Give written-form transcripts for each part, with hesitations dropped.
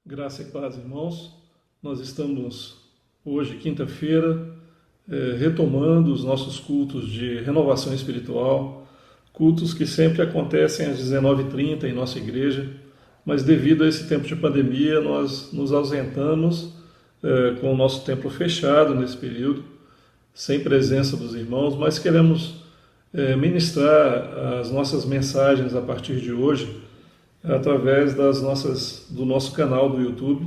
Graça e paz, irmãos. Nós estamos hoje, quinta-feira, retomando os nossos cultos de renovação espiritual, cultos que sempre acontecem às 19h30 em nossa igreja, mas devido a esse tempo de pandemia, nós nos ausentamos com o nosso templo fechado nesse período, sem presença dos irmãos, mas queremos ministrar as nossas mensagens a partir de hoje através do nosso canal do YouTube.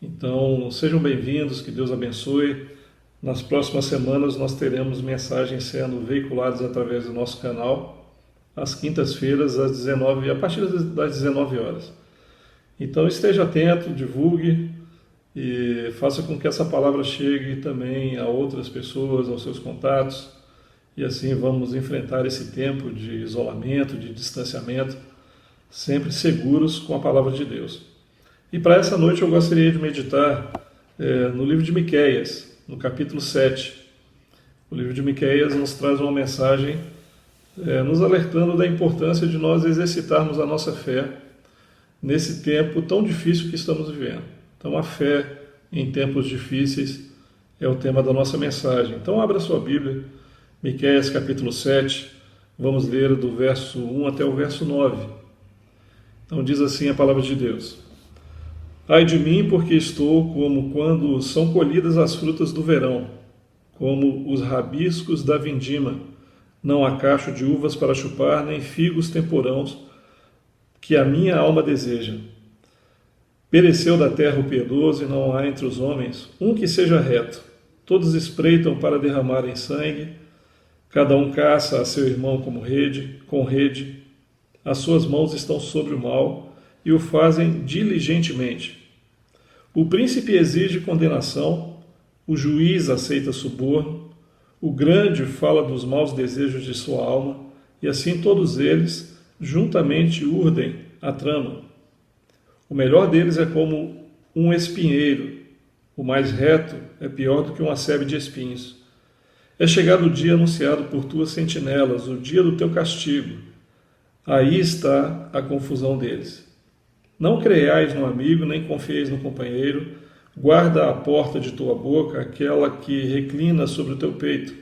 Então, sejam bem-vindos, que Deus abençoe. Nas próximas semanas nós teremos mensagens sendo veiculadas através do nosso canal, às quintas-feiras, a partir das 19 horas. Então, esteja atento, divulgue e faça com que essa palavra chegue também a outras pessoas, aos seus contatos, e assim vamos enfrentar esse tempo de isolamento, de distanciamento, sempre seguros com a palavra de Deus. E para essa noite eu gostaria de meditar no livro de Miqueias, no capítulo 7. O livro de Miqueias nos traz uma mensagem nos alertando da importância de nós exercitarmos a nossa fé nesse tempo tão difícil que estamos vivendo. Então, a fé em tempos difíceis é o tema da nossa mensagem. Então, abra sua Bíblia, Miqueias capítulo 7, vamos ler do verso 1 até o verso 9. Então diz assim a palavra de Deus: Ai de mim, porque estou como quando são colhidas as frutas do verão, como os rabiscos da vindima. Não há cacho de uvas para chupar, nem figos temporãos, que a minha alma deseja. Pereceu da terra o piedoso, e não há entre os homens um que seja reto. Todos espreitam para derramarem sangue, cada um caça a seu irmão com rede. As suas mãos estão sobre o mal e o fazem diligentemente. O príncipe exige condenação, o juiz aceita suborno, o grande fala dos maus desejos de sua alma, e assim todos eles juntamente urdem a trama. O melhor deles é como um espinheiro, o mais reto é pior do que uma sebe de espinhos. É chegado o dia anunciado por tuas sentinelas, o dia do teu castigo. Aí está a confusão deles. Não creiais no amigo, nem confieis no companheiro. Guarda a porta de tua boca, aquela que reclina sobre o teu peito.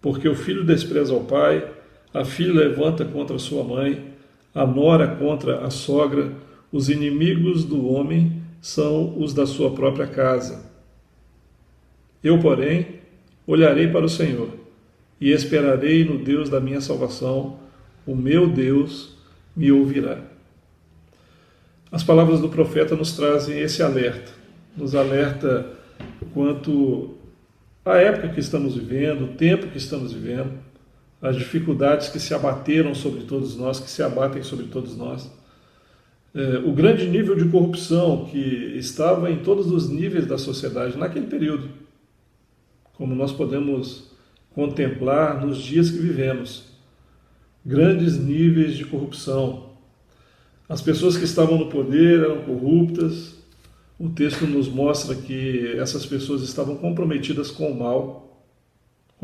Porque o filho despreza o pai, a filha levanta contra sua mãe, a nora contra a sogra. Os inimigos do homem são os da sua própria casa. Eu, porém, olharei para o Senhor e esperarei no Deus da minha salvação. O meu Deus me ouvirá. As palavras do profeta nos trazem esse alerta, nos alerta quanto à época que estamos vivendo, o tempo que estamos vivendo, as dificuldades que se abateram sobre todos nós, que se abatem sobre todos nós, o grande nível de corrupção que estava em todos os níveis da sociedade naquele período, como nós podemos contemplar nos dias que vivemos. Grandes níveis de corrupção. As pessoas que estavam no poder eram corruptas. O texto nos mostra que essas pessoas estavam comprometidas com o mal,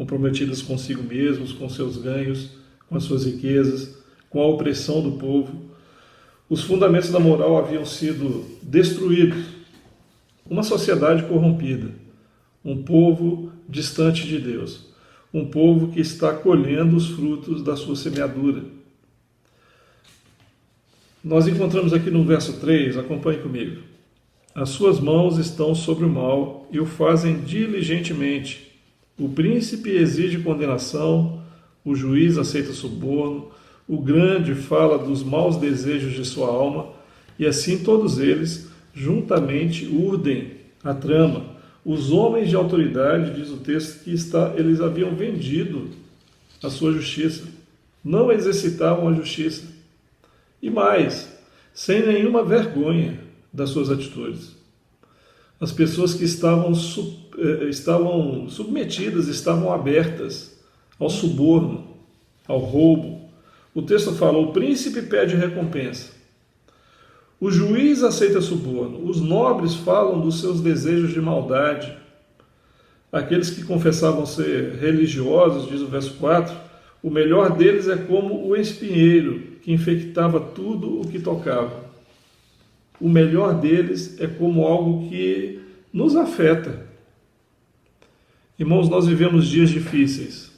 comprometidas consigo mesmos, com seus ganhos, com as suas riquezas, com a opressão do povo. Os fundamentos da moral haviam sido destruídos. Uma sociedade corrompida, um povo distante de Deus, um povo que está colhendo os frutos da sua semeadura. Nós encontramos aqui no verso 3, acompanhe comigo. As suas mãos estão sobre o mal e o fazem diligentemente. O príncipe exige condenação, o juiz aceita suborno, o grande fala dos maus desejos de sua alma, e assim todos eles juntamente urdem a trama. Os homens de autoridade, diz o texto, que eles haviam vendido a sua justiça, não exercitavam a justiça. E mais, sem nenhuma vergonha das suas atitudes. As pessoas que estavam submetidas, estavam abertas ao suborno, ao roubo. O texto fala, o príncipe pede recompensa. O juiz aceita suborno. Os nobres falam dos seus desejos de maldade. Aqueles que confessavam ser religiosos, diz o verso 4, o melhor deles é como o espinheiro, que infectava tudo o que tocava. O melhor deles é como algo que nos afeta. Irmãos, nós vivemos dias difíceis,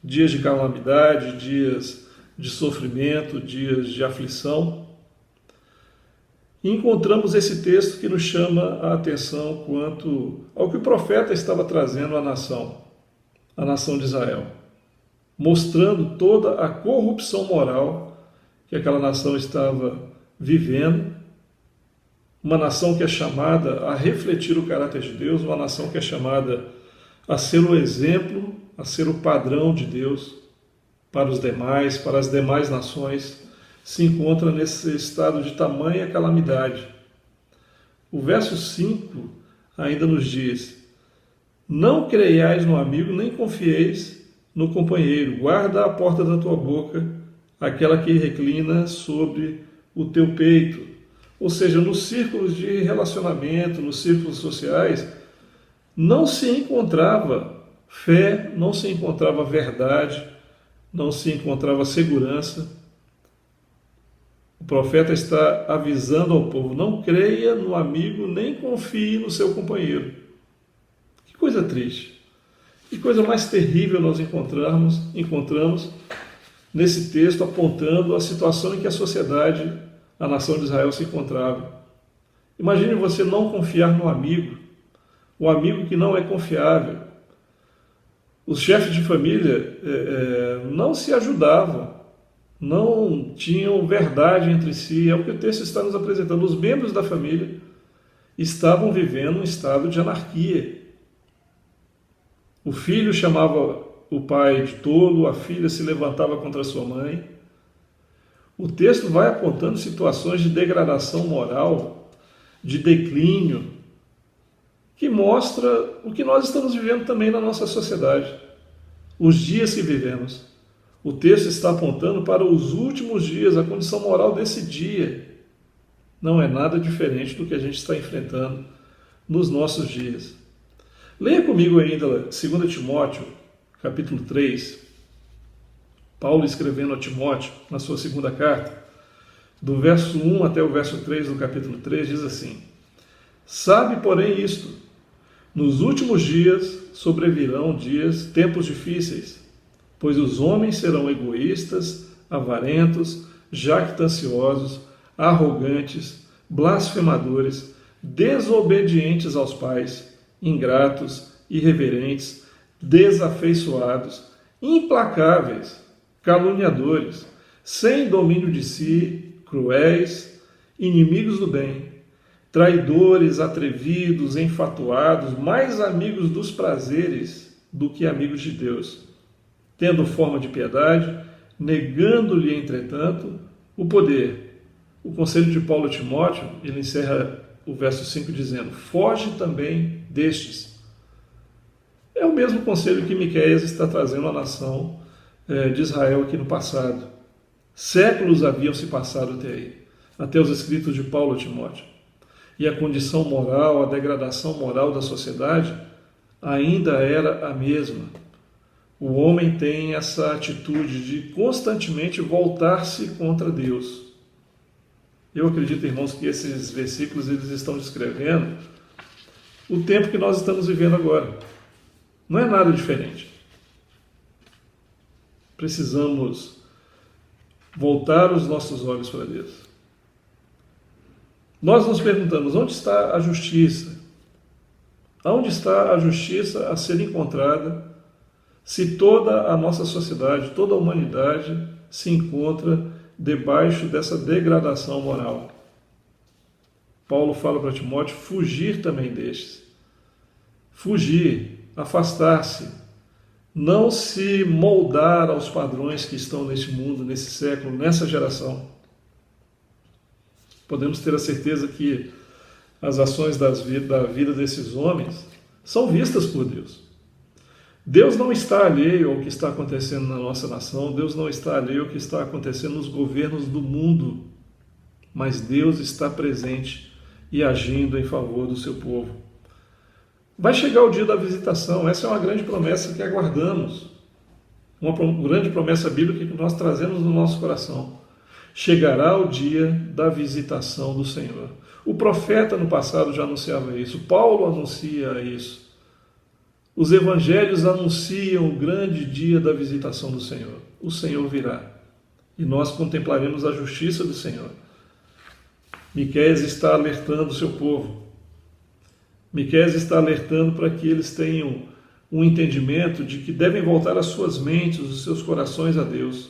dias de calamidade, dias de sofrimento, dias de aflição. E encontramos esse texto que nos chama a atenção quanto ao que o profeta estava trazendo à nação de Israel, mostrando toda a corrupção moral que aquela nação estava vivendo, uma nação que é chamada a refletir o caráter de Deus, uma nação que é chamada a ser o exemplo, a ser o padrão de Deus para os demais, para as demais nações, se encontra nesse estado de tamanha calamidade. O verso 5 ainda nos diz, não creiais no amigo, nem confieis no companheiro, guarda a porta da tua boca, aquela que reclina sobre o teu peito. Ou seja, nos círculos de relacionamento, nos círculos sociais, não se encontrava fé, não se encontrava verdade, não se encontrava segurança. O profeta está avisando ao povo, não creia no amigo, nem confie no seu companheiro. Que coisa triste. Que coisa mais terrível nós encontramos nesse texto apontando a situação em que a sociedade, a nação de Israel se encontrava. Imagine você não confiar no amigo, o amigo que não é confiável. Os chefes de família não se ajudavam, não tinham verdade entre si, é o que o texto está nos apresentando. Os membros da família estavam vivendo um estado de anarquia. O filho chamava o pai de tolo, a filha se levantava contra sua mãe. O texto vai apontando situações de degradação moral, de declínio, que mostra o que nós estamos vivendo também na nossa sociedade, os dias que vivemos. O texto está apontando para os últimos dias, a condição moral desse dia. Não é nada diferente do que a gente está enfrentando nos nossos dias. Leia comigo ainda 2 Timóteo, capítulo 3, Paulo escrevendo a Timóteo, na sua segunda carta, do verso 1 até o verso 3 do capítulo 3, diz assim, sabe, porém, isto, nos últimos dias sobrevirão tempos difíceis, pois os homens serão egoístas, avarentos, jactanciosos, arrogantes, blasfemadores, desobedientes aos pais, ingratos, irreverentes, desafeiçoados, implacáveis, caluniadores, sem domínio de si, cruéis, inimigos do bem, traidores, atrevidos, enfatuados, mais amigos dos prazeres do que amigos de Deus, tendo forma de piedade, negando-lhe, entretanto, o poder. O conselho de Paulo a Timóteo, ele encerra o verso 5 dizendo, foge também destes. É o mesmo conselho que Miqueias está trazendo à nação de Israel aqui no passado. Séculos haviam se passado até aí, até os escritos de Paulo a Timóteo. E a condição moral, a degradação moral da sociedade ainda era a mesma. o homem tem essa atitude de constantemente voltar-se contra Deus. Eu acredito, irmãos, que esses versículos eles estão descrevendo o tempo que nós estamos vivendo agora. Não é nada diferente. Precisamos voltar os nossos olhos para Deus. Nós nos perguntamos, onde está a justiça? Onde está a justiça a ser encontrada se toda a nossa sociedade, toda a humanidade se encontra debaixo dessa degradação moral? Paulo fala para Timóteo fugir também destes. Fugir, afastar-se, não se moldar aos padrões que estão neste mundo, nesse século, nessa geração. Podemos ter a certeza que as ações da vida desses homens são vistas por Deus. Deus não está alheio ao que está acontecendo na nossa nação, Deus não está alheio ao que está acontecendo nos governos do mundo, mas Deus está presente e agindo em favor do seu povo. Vai chegar o dia da visitação, essa é uma grande promessa que aguardamos, uma grande promessa bíblica que nós trazemos no nosso coração. Chegará o dia da visitação do Senhor. O profeta no passado já anunciava isso, Paulo anuncia isso. Os evangelhos anunciam o grande dia da visitação do Senhor. O Senhor virá e nós contemplaremos a justiça do Senhor. Miqueias está alertando o seu povo. Miqueias está alertando para que eles tenham um entendimento de que devem voltar as suas mentes, os seus corações a Deus,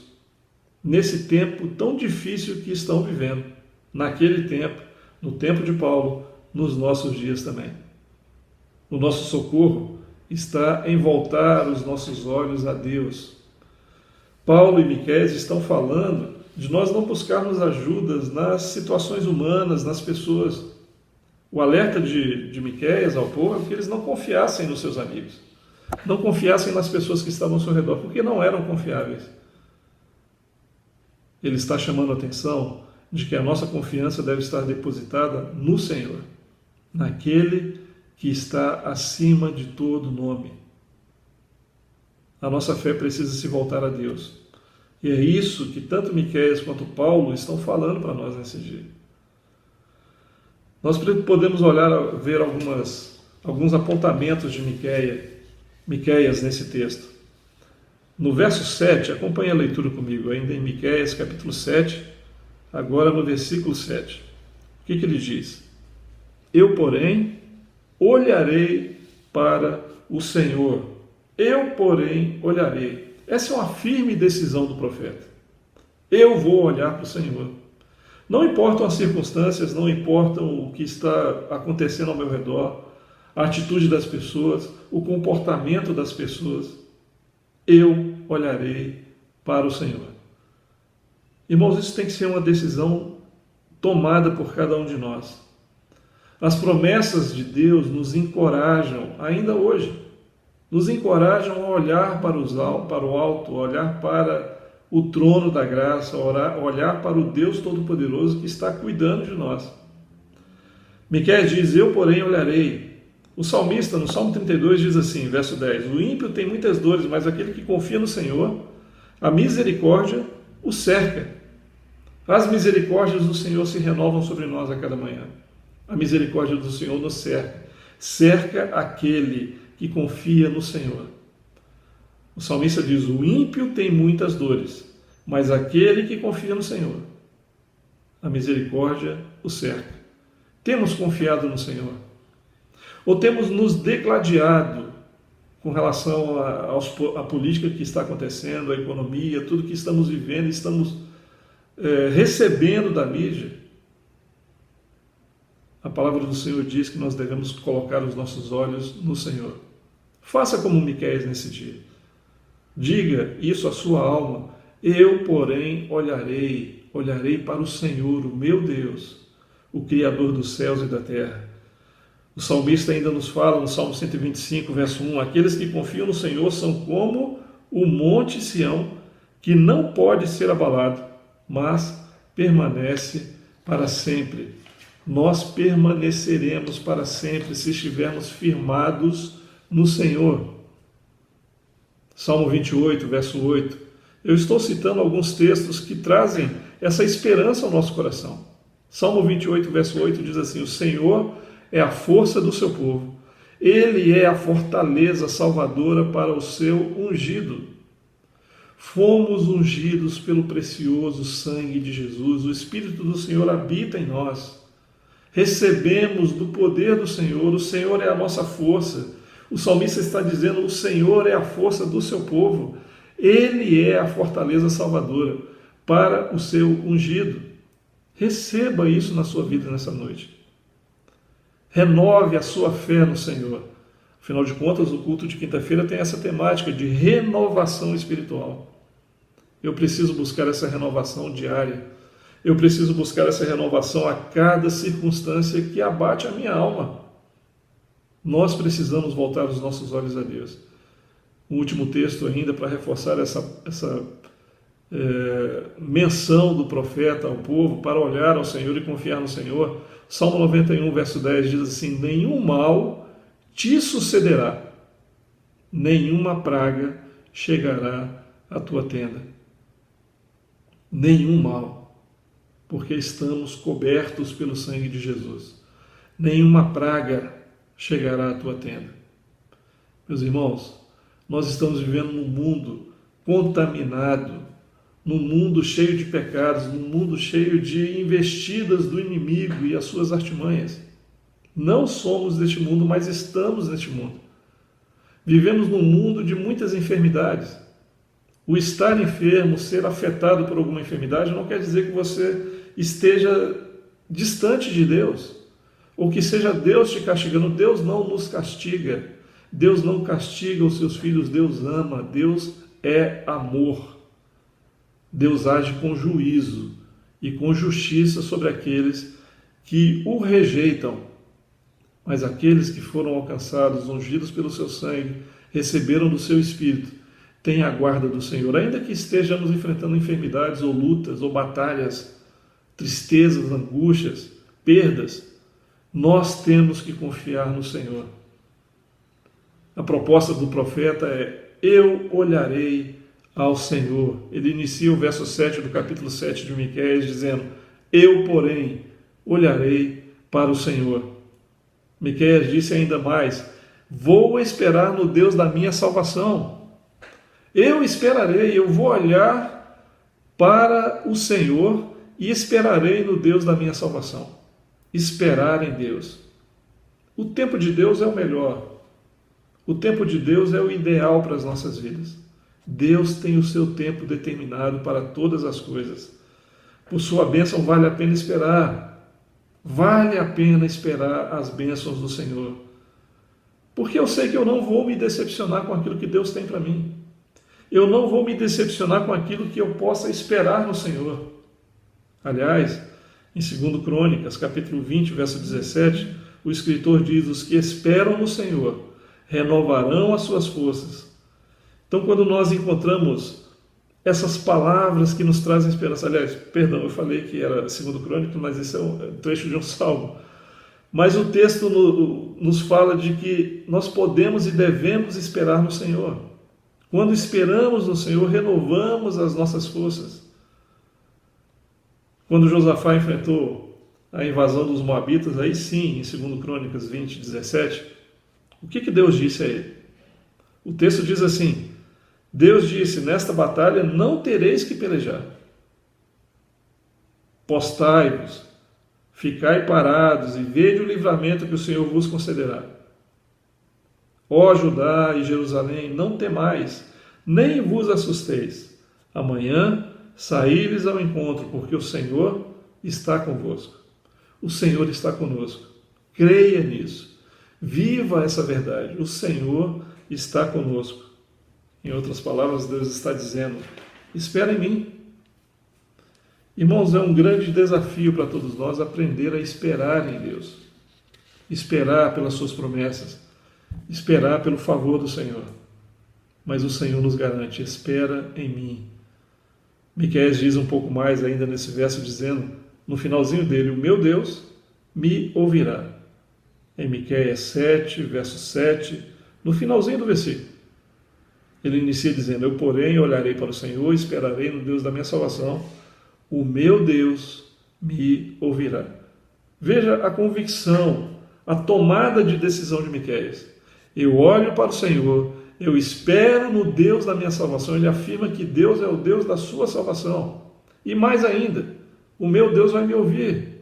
nesse tempo tão difícil que estão vivendo, naquele tempo, no tempo de Paulo, nos nossos dias também. O nosso socorro está em voltar os nossos olhos a Deus. Paulo e Miqueias estão falando de nós não buscarmos ajudas nas situações humanas, nas pessoas. O alerta de Miqueias ao povo é que eles não confiassem nos seus amigos, não confiassem nas pessoas que estavam ao seu redor, porque não eram confiáveis. Ele está chamando a atenção de que a nossa confiança deve estar depositada no Senhor, naquele que está acima de todo nome. A nossa fé precisa se voltar a Deus. E é isso que tanto Miqueias quanto Paulo estão falando para nós nesse dia. Nós podemos ver alguns apontamentos de Miqueias nesse texto. No verso 7, acompanhe a leitura comigo, ainda em Miqueias capítulo 7, agora no versículo 7. O que ele diz? Eu, porém, olharei para o Senhor. Eu, porém, olharei. Essa é uma firme decisão do profeta. Eu vou olhar para o Senhor. Não importam as circunstâncias, não importam o que está acontecendo ao meu redor, a atitude das pessoas, o comportamento das pessoas. Eu olharei para o Senhor. Irmãos, isso tem que ser uma decisão tomada por cada um de nós. As promessas de Deus nos encorajam, ainda hoje, nos encorajam a olhar para o alto, a olhar para o trono da graça, olhar para o Deus Todo-Poderoso que está cuidando de nós. Miqueias diz, eu, porém, olharei. O salmista, no Salmo 32, diz assim, verso 10, o ímpio tem muitas dores, mas aquele que confia no Senhor, a misericórdia o cerca. As misericórdias do Senhor se renovam sobre nós a cada manhã. A misericórdia do Senhor nos cerca. Cerca aquele que confia no Senhor. O salmista diz, o ímpio tem muitas dores, mas aquele que confia no Senhor, a misericórdia o cerca. Temos confiado no Senhor? Ou temos nos degladiado com relação à política que está acontecendo, à economia, tudo que estamos vivendo, estamos recebendo da mídia? A palavra do Senhor diz que nós devemos colocar os nossos olhos no Senhor. Faça como Miqueias nesse dia. Diga isso à sua alma. Eu, porém, olharei para o Senhor, o meu Deus, o Criador dos céus e da terra. O salmista ainda nos fala no Salmo 125, verso 1, aqueles que confiam no Senhor são como o monte Sião, que não pode ser abalado, mas permanece para sempre. Nós permaneceremos para sempre se estivermos firmados no Senhor. Salmo 28, verso 8. Eu estou citando alguns textos que trazem essa esperança ao nosso coração. Salmo 28, verso 8 diz assim: o Senhor é a força do seu povo, Ele é a fortaleza salvadora para o seu ungido. Fomos ungidos pelo precioso sangue de Jesus, o Espírito do Senhor habita em nós. Recebemos do poder do Senhor, o Senhor é a nossa força. O salmista está dizendo: o Senhor é a força do seu povo, Ele é a fortaleza salvadora para o seu ungido. Receba isso na sua vida nessa noite. Renove a sua fé no Senhor. Afinal de contas, o culto de quinta-feira tem essa temática de renovação espiritual. Eu preciso buscar essa renovação diária. Eu preciso buscar essa renovação a cada circunstância que abate a minha alma. Nós precisamos voltar os nossos olhos a Deus. Um último texto ainda para reforçar essa menção do profeta ao povo para olhar ao Senhor e confiar no Senhor. Salmo 91, verso 10 diz assim: nenhum mal te sucederá, nenhuma praga chegará à tua tenda. Nenhum mal, porque estamos cobertos pelo sangue de Jesus. Nenhuma praga chegará à tua tenda. Meus irmãos, nós estamos vivendo num mundo contaminado, num mundo cheio de pecados, num mundo cheio de investidas do inimigo e as suas artimanhas. Não somos deste mundo, mas estamos neste mundo. Vivemos num mundo de muitas enfermidades. O estar enfermo, ser afetado por alguma enfermidade, não quer dizer que você esteja distante de Deus, ou que seja Deus te castigando. Deus não nos castiga. Deus não castiga os seus filhos. Deus ama. Deus é amor. Deus age com juízo e com justiça sobre aqueles que o rejeitam. Mas aqueles que foram alcançados, ungidos pelo seu sangue, receberam do seu Espírito, têm a guarda do Senhor. Ainda que estejamos enfrentando enfermidades ou lutas ou batalhas, tristezas, angústias, perdas, nós temos que confiar no Senhor. A proposta do profeta é: eu olharei ao Senhor. Ele inicia o verso 7 do capítulo 7 de Miqueias dizendo: eu, porém, olharei para o Senhor. Miqueias disse ainda mais: vou esperar no Deus da minha salvação. Eu esperarei, eu vou olhar para o Senhor e esperarei no Deus da minha salvação. Esperar em Deus. O tempo de Deus é o melhor. O tempo de Deus é o ideal para as nossas vidas. Deus tem o seu tempo determinado para todas as coisas. Por sua bênção vale a pena esperar. Vale a pena esperar as bênçãos do Senhor. Porque eu sei que eu não vou me decepcionar com aquilo que Deus tem para mim. Eu não vou me decepcionar com aquilo que eu possa esperar no Senhor. Aliás, em 2 Crônicas, capítulo 20, verso 17, o escritor diz: os que esperam no Senhor renovarão as suas forças. Então, quando nós encontramos essas palavras que nos trazem esperança, aliás, perdão, eu falei que era 2 Crônicas, mas esse é um trecho de um salmo. Mas o texto nos fala de que nós podemos e devemos esperar no Senhor. Quando esperamos no Senhor, renovamos as nossas forças. Quando Josafá enfrentou a invasão dos Moabitas, aí sim, em 2 Crônicas 20, 17, o que Deus disse a ele? O texto diz assim: Deus disse: nesta batalha não tereis que pelejar. Postai-vos, ficai parados e vede o livramento que o Senhor vos concederá. Ó Judá e Jerusalém, não temais, nem vos assusteis. Amanhã saí-lhes ao encontro, porque o Senhor está convosco. O Senhor está conosco. Creia nisso. Viva essa verdade. O Senhor está conosco. Em outras palavras, Deus está dizendo: espera em mim. Irmãos, é um grande desafio para todos nós aprender a esperar em Deus. Esperar pelas suas promessas. Esperar pelo favor do Senhor. Mas o Senhor nos garante: espera em mim. Miqueias diz um pouco mais ainda nesse verso, dizendo, no finalzinho dele: o meu Deus me ouvirá. Em Miqueias 7, verso 7, no finalzinho do versículo. Ele inicia dizendo: eu, porém, olharei para o Senhor, esperarei no Deus da minha salvação. O meu Deus me ouvirá. Veja a convicção, a tomada de decisão de Miqueias. Eu olho para o Senhor, eu espero no Deus da minha salvação. Ele afirma que Deus é o Deus da sua salvação. E mais ainda, o meu Deus vai me ouvir.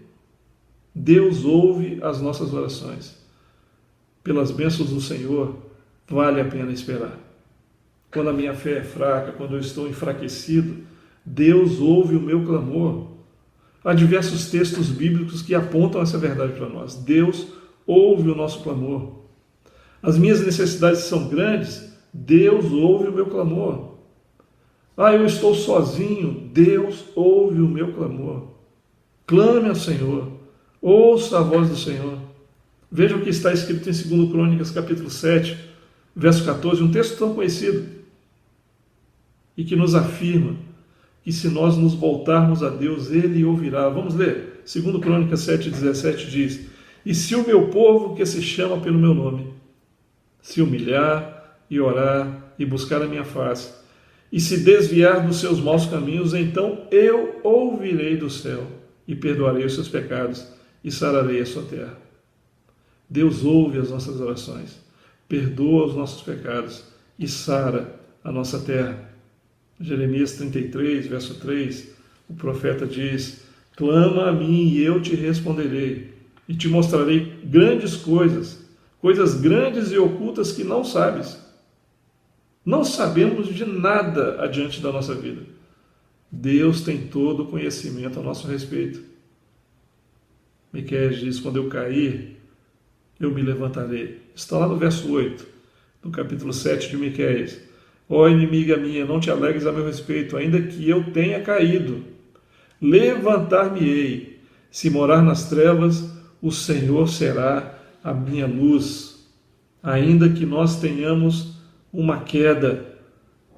Deus ouve as nossas orações. Pelas bênçãos do Senhor, vale a pena esperar. Quando a minha fé é fraca, quando eu estou enfraquecido, Deus ouve o meu clamor. Há diversos textos bíblicos que apontam essa verdade para nós. Deus ouve o nosso clamor. As minhas necessidades são grandes, Deus ouve o meu clamor. Eu estou sozinho, Deus ouve o meu clamor. Clame ao Senhor, ouça a voz do Senhor. Veja o que está escrito em 2 Crônicas, capítulo 7, verso 14, um texto tão conhecido, e que nos afirma que se nós nos voltarmos a Deus, Ele ouvirá. Vamos ler. 2 Crônicas 7,17 diz: e se o meu povo, que se chama pelo meu nome, se humilhar e orar e buscar a minha face, e se desviar dos seus maus caminhos, então eu ouvirei do céu e perdoarei os seus pecados e sararei a sua terra. Deus ouve as nossas orações, perdoa os nossos pecados e sara a nossa terra. Jeremias 33, verso 3, o profeta diz: clama a mim e eu te responderei, e te mostrarei grandes coisas, coisas grandes e ocultas que não sabes. Não sabemos de nada adiante da nossa vida. Deus tem todo o conhecimento a nosso respeito. Miqueias diz: quando eu cair, eu me levantarei. Está lá no verso 8, no capítulo 7 de Miqueias. Ó inimiga minha, não te alegres a meu respeito, ainda que eu tenha caído. Levantar-me-ei. Se morar nas trevas, o Senhor será a minha luz. Ainda que nós tenhamos uma queda,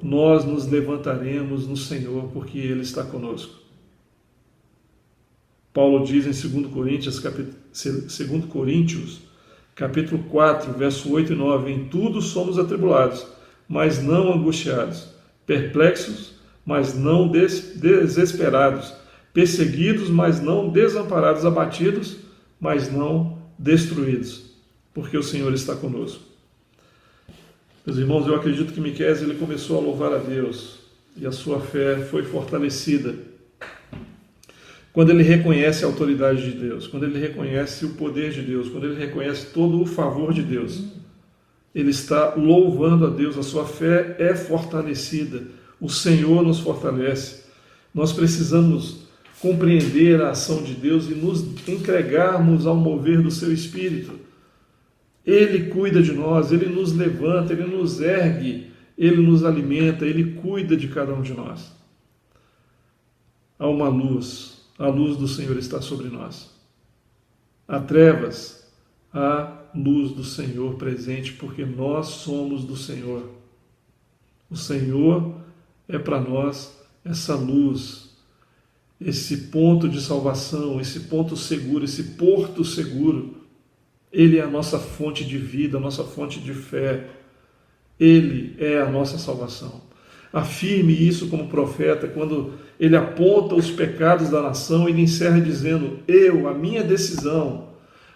nós nos levantaremos no Senhor, porque Ele está conosco. Paulo diz em 2 Coríntios, capítulo 4, verso 8 e 9, em tudo somos atribulados, mas não angustiados, perplexos, mas não desesperados, perseguidos, mas não desamparados, abatidos, mas não destruídos, porque o Senhor está conosco. Meus irmãos, eu acredito que Miqueias ele começou a louvar a Deus e a sua fé foi fortalecida quando ele reconhece a autoridade de Deus, quando ele reconhece o poder de Deus, quando ele reconhece todo o favor de Deus. Ele está louvando a Deus, a sua fé é fortalecida, o Senhor nos fortalece. Nós precisamos compreender a ação de Deus e nos entregarmos ao mover do seu Espírito. Ele cuida de nós, Ele nos levanta, Ele nos ergue, Ele nos alimenta, Ele cuida de cada um de nós. Há uma luz, a luz do Senhor está sobre nós. Há trevas, há luz do Senhor presente, porque nós somos do Senhor. O Senhor é para nós essa luz, esse ponto de salvação, esse ponto seguro, esse porto seguro. Ele é a nossa fonte de vida, a nossa fonte de fé. Ele é a nossa salvação. Afirme isso como profeta, quando ele aponta os pecados da nação, ele encerra dizendo: a minha decisão.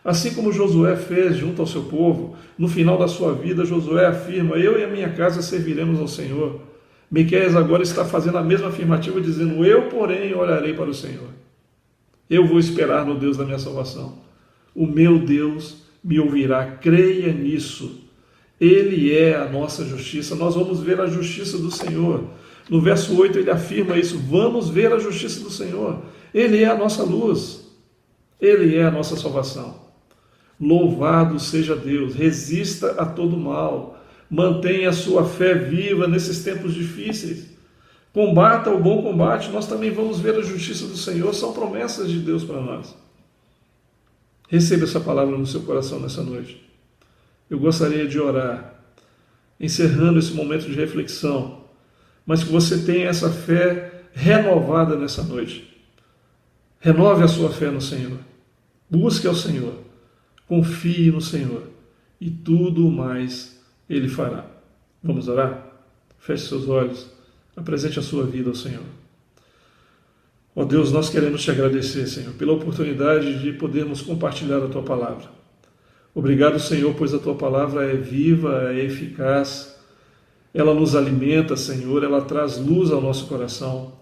Assim como Josué fez junto ao seu povo, no final da sua vida, Josué afirma: eu e a minha casa serviremos ao Senhor. Miqueias agora está fazendo a mesma afirmativa, dizendo: eu, porém, olharei para o Senhor. Eu vou esperar no Deus da minha salvação. O meu Deus me ouvirá, creia nisso. Ele é a nossa justiça, nós vamos ver a justiça do Senhor. No verso 8 ele afirma isso: vamos ver a justiça do Senhor. Ele é a nossa luz, Ele é a nossa salvação. Louvado seja Deus, resista a todo mal, mantenha a sua fé viva nesses tempos difíceis, combata o bom combate, nós também vamos ver a justiça do Senhor, são promessas de Deus para nós. Receba essa palavra no seu coração nessa noite. Eu gostaria de orar, encerrando esse momento de reflexão, mas que você tenha essa fé renovada nessa noite. Renove a sua fé no Senhor, busque ao Senhor, confie no Senhor e tudo mais Ele fará. Vamos orar? Feche seus olhos, apresente a sua vida ao Senhor. Ó Deus, nós queremos te agradecer, Senhor, pela oportunidade de podermos compartilhar a tua palavra. Obrigado, Senhor, pois a tua palavra é viva, é eficaz, ela nos alimenta, Senhor, ela traz luz ao nosso coração.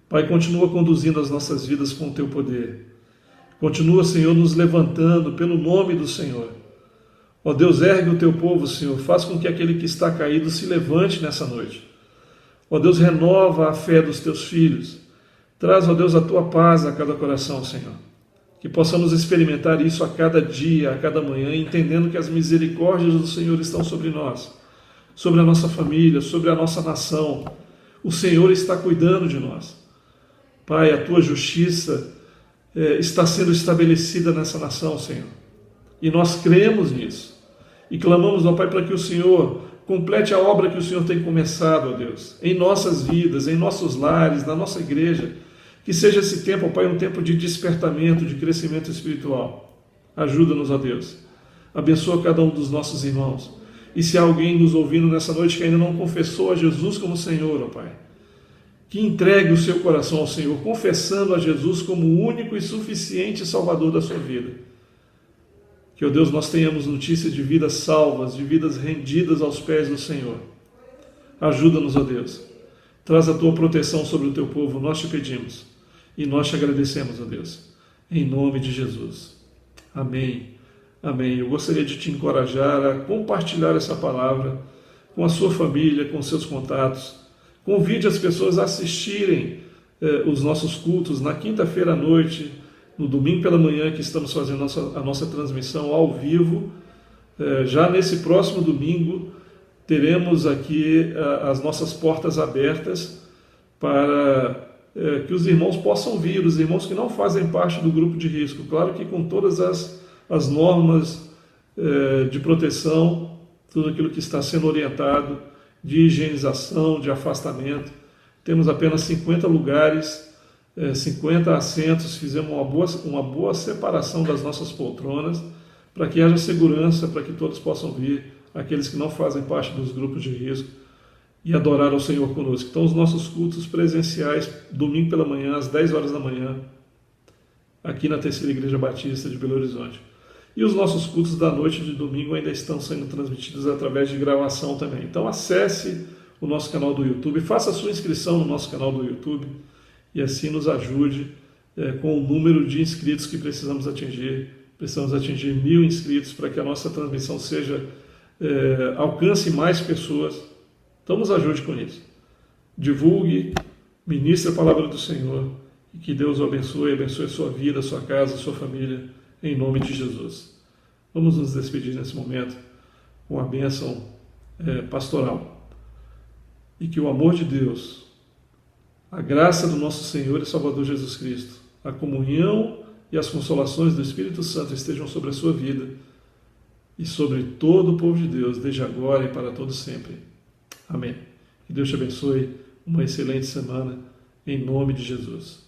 Pai, continua conduzindo as nossas vidas com o teu poder. Continua, Senhor, nos levantando pelo nome do Senhor. Ó Deus, ergue o teu povo, Senhor, faz com que aquele que está caído se levante nessa noite. Ó Deus, renova a fé dos teus filhos. Traz, ó Deus, a tua paz a cada coração, Senhor. Que possamos experimentar isso a cada dia, a cada manhã, entendendo que as misericórdias do Senhor estão sobre nós, sobre a nossa família, sobre a nossa nação. O Senhor está cuidando de nós. Pai, a tua justiça está sendo estabelecida nessa nação, Senhor. E nós cremos nisso. E clamamos, ó Pai, para que o Senhor complete a obra que o Senhor tem começado, ó Deus, em nossas vidas, em nossos lares, na nossa igreja. Que seja esse tempo, ó Pai, um tempo de despertamento, de crescimento espiritual. Ajuda-nos, ó Deus. Abençoa cada um dos nossos irmãos. E se há alguém nos ouvindo nessa noite que ainda não confessou a Jesus como Senhor, ó Pai, que entregue o seu coração ao Senhor, confessando a Jesus como o único e suficiente Salvador da sua vida. Que, ó Deus, nós tenhamos notícias de vidas salvas, de vidas rendidas aos pés do Senhor. Ajuda-nos, ó Deus. Traz a tua proteção sobre o teu povo, nós te pedimos. E nós te agradecemos, ó Deus. Em nome de Jesus. Amém. Amém. Eu gostaria de te encorajar a compartilhar essa palavra com a sua família, com seus contatos. Convide as pessoas a assistirem os nossos cultos na quinta-feira à noite, no domingo pela manhã, que estamos fazendo a nossa transmissão ao vivo. Já nesse próximo domingo, teremos aqui as nossas portas abertas para que os irmãos possam vir, os irmãos que não fazem parte do grupo de risco. Claro que com todas as normas de proteção, tudo aquilo que está sendo orientado, de higienização, de afastamento. Temos apenas 50 lugares, 50 assentos, fizemos uma boa separação das nossas poltronas, para que haja segurança, para que todos possam vir, aqueles que não fazem parte dos grupos de risco, e adorar ao Senhor conosco. Então, os nossos cultos presenciais, domingo pela manhã, às 10 horas da manhã, aqui na Terceira Igreja Batista de Belo Horizonte. E os nossos cultos da noite de domingo ainda estão sendo transmitidos através de gravação também. Então, acesse o nosso canal do YouTube, faça a sua inscrição no nosso canal do YouTube e assim nos ajude com o número de inscritos que precisamos atingir. Precisamos atingir 1000 inscritos para que a nossa transmissão alcance mais pessoas. Então nos ajude com isso. Divulgue, ministre a palavra do Senhor e que Deus o abençoe a sua vida, a sua casa, a sua família, em nome de Jesus. Vamos nos despedir nesse momento com a bênção pastoral. E que o amor de Deus, a graça do nosso Senhor e Salvador Jesus Cristo, a comunhão e as consolações do Espírito Santo estejam sobre a sua vida e sobre todo o povo de Deus, desde agora e para todo sempre. Amém. Que Deus te abençoe. Uma excelente semana, em nome de Jesus.